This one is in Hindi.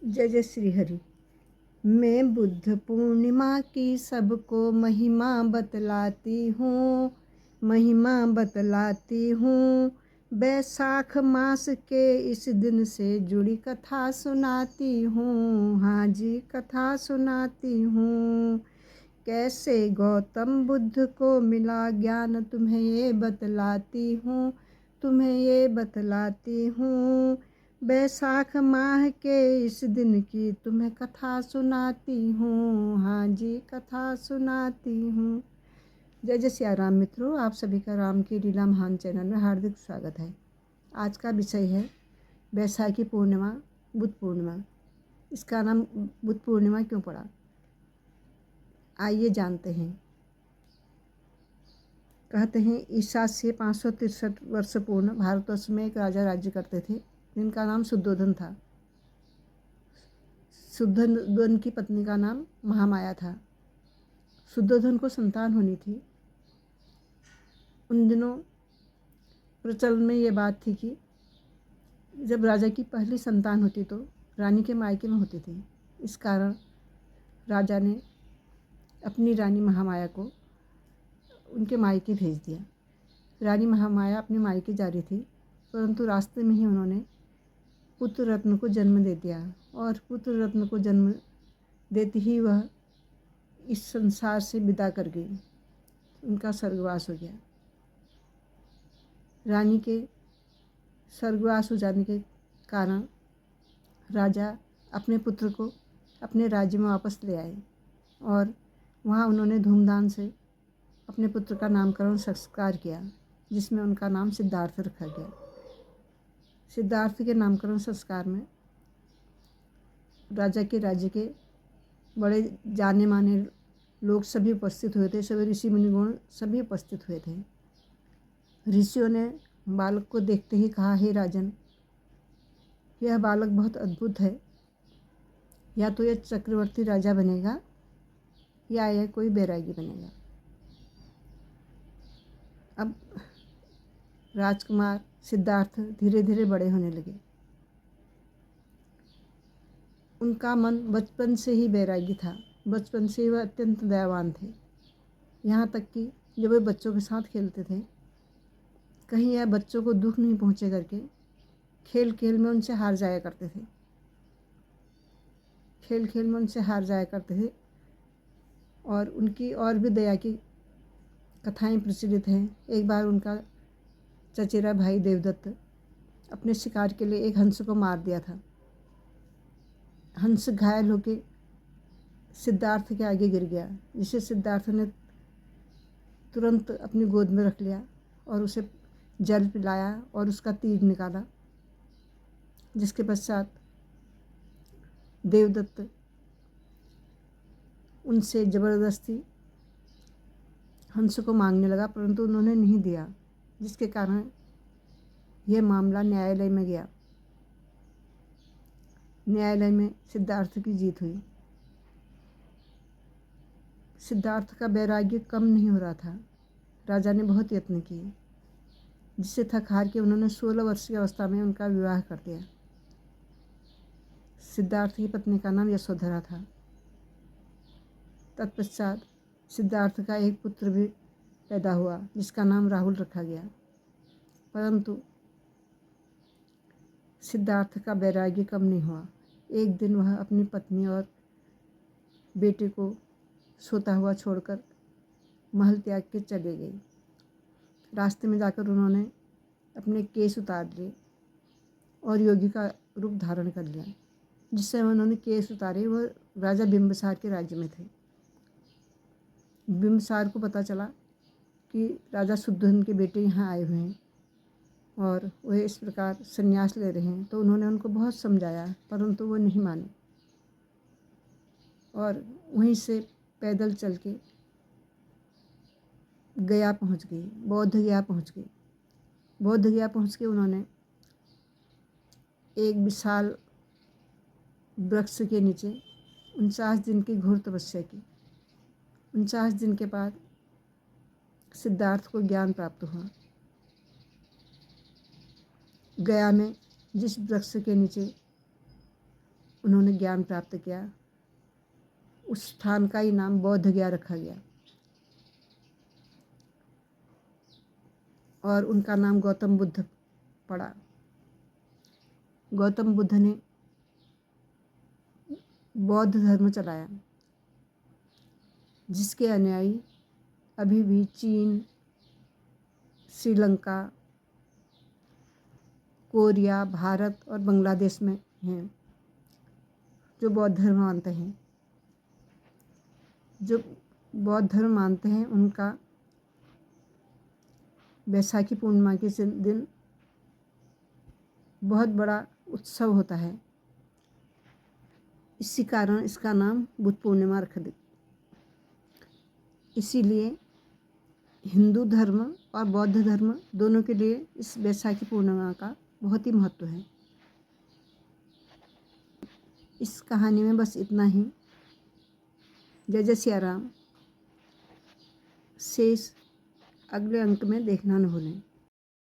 जय जय श्री हरि। मैं बुद्ध पूर्णिमा की सबको महिमा बतलाती हूँ, महिमा बतलाती हूँ। बैसाख मास के इस दिन से जुड़ी कथा सुनाती हूँ, हाँ जी कथा सुनाती हूँ। कैसे गौतम बुद्ध को मिला ज्ञान तुम्हें ये बतलाती हूँ, तुम्हें ये बतलाती हूँ। बैसाख माह के इस दिन की तुम्हें कथा सुनाती हूँ, हाँ जी कथा सुनाती हूँ। जय जय सिया राम मित्रों, आप सभी का राम की लीला महान चैनल में हार्दिक स्वागत है। आज का विषय है बैसाखी पूर्णिमा, बुद्ध पूर्णिमा। इसका नाम बुद्ध पूर्णिमा क्यों पड़ा, आइए जानते हैं। कहते हैं ईसा से 563 वर्ष पूर्ण भारतवर्ष में एक राजा राज्य करते थे जिनका नाम शुद्धोधन था। शुद्धोधन की पत्नी का नाम महामाया था। शुद्धोधन को संतान होनी थी। उन दिनों प्रचलन में ये बात थी कि जब राजा की पहली संतान होती तो रानी के मायके में होती थी। इस कारण राजा ने अपनी रानी महामाया को उनके मायके भेज दिया। रानी महामाया अपने मायके जा रही थी, परंतु रास्ते में ही उन्होंने पुत्र रत्न को जन्म दे दिया और पुत्र रत्न को जन्म देते ही वह इस संसार से विदा कर गई। उनका स्वर्गवास हो गया। रानी के स्वर्गवास हो जाने के कारण राजा अपने पुत्र को अपने राज्य में वापस ले आए और वहाँ उन्होंने धूमधाम से अपने पुत्र का नामकरण संस्कार किया, जिसमें उनका नाम सिद्धार्थ रखा गया। सिद्धार्थ के नामकरण संस्कार में राजा के राज्य के बड़े जाने माने लोग सभी उपस्थित हुए थे। सभी ऋषि मुनिगण सभी उपस्थित हुए थे। ऋषियों ने बालक को देखते ही कहा, हे राजन, यह बालक बहुत अद्भुत है। या तो यह चक्रवर्ती राजा बनेगा या यह कोई बैरागी बनेगा। अब राजकुमार सिद्धार्थ धीरे धीरे बड़े होने लगे। उनका मन बचपन से ही बैरागी था। बचपन से ही वह अत्यंत दयावान थे। यहाँ तक कि जब वे बच्चों के साथ खेलते थे, कहीं यह बच्चों को दुख नहीं पहुँचे करके खेल खेल में उनसे हार जाया करते थे। खेल खेल में उनसे हार जाया करते थे। और उनकी और भी दया की कथाएं प्रचलित हैं। एक बार उनका चचेरा भाई देवदत्त अपने शिकार के लिए एक हंस को मार दिया था। हंस घायल होकर सिद्धार्थ के आगे गिर गया, जिसे सिद्धार्थ ने तुरंत अपनी गोद में रख लिया और उसे जल पिलाया और उसका तीर निकाला। जिसके पश्चात देवदत्त उनसे ज़बरदस्ती हंस को मांगने लगा, परंतु उन्होंने नहीं दिया, जिसके कारण यह मामला न्यायालय में गया। न्यायालय में सिद्धार्थ की जीत हुई। सिद्धार्थ का वैराग्य कम नहीं हो रहा था। राजा ने बहुत यत्न किए, जिससे थक हार के उन्होंने 16 वर्ष की अवस्था में उनका विवाह कर दिया। सिद्धार्थ की पत्नी का नाम यशोधरा था। तत्पश्चात सिद्धार्थ का एक पुत्र भी पैदा हुआ, जिसका नाम राहुल रखा गया। परंतु सिद्धार्थ का वैराग्य कम नहीं हुआ। एक दिन वह अपनी पत्नी और बेटे को सोता हुआ छोड़कर महल त्याग के चले गए। रास्ते में जाकर उन्होंने अपने केश उतार लिए और योगी का रूप धारण कर लिया। जिस समय उन्होंने केश उतारे, वह राजा बिंबिसार के राज्य में थे। बिंबिसार को पता चला कि राजा शुद्धोधन के बेटे यहाँ आए हुए हैं और वह इस प्रकार संन्यास ले रहे हैं, तो उन्होंने उनको बहुत समझाया, परंतु वो नहीं माने और वहीं से पैदल चल के गया पहुँच गई, बौद्ध गया पहुँच गई। बौद्ध गया पहुँच के उन्होंने एक विशाल वृक्ष के नीचे 49 दिन की घोर तपस्या की। 49 दिन के बाद सिद्धार्थ को ज्ञान प्राप्त हुआ। गया में जिस वृक्ष के नीचे उन्होंने ज्ञान प्राप्त किया, उस स्थान का ही नाम बौद्ध गया रखा गया और उनका नाम गौतम बुद्ध पड़ा। गौतम बुद्ध ने बौद्ध धर्म चलाया, जिसके अनुयायी अभी भी चीन, श्रीलंका, कोरिया, भारत और बांग्लादेश में हैं, जो बौद्ध धर्म मानते हैं। जो बौद्ध धर्म मानते हैं उनका बैसाखी पूर्णिमा के दिन बहुत बड़ा उत्सव होता है। इसी कारण इसका नाम बुद्ध पूर्णिमा रख दी। इसीलिए हिंदू धर्म और बौद्ध धर्म दोनों के लिए इस बैसाखी पूर्णिमा का बहुत ही महत्व है। इस कहानी में बस इतना ही। जय जय सिया राम। शेष अगले अंक में देखना न भूलें।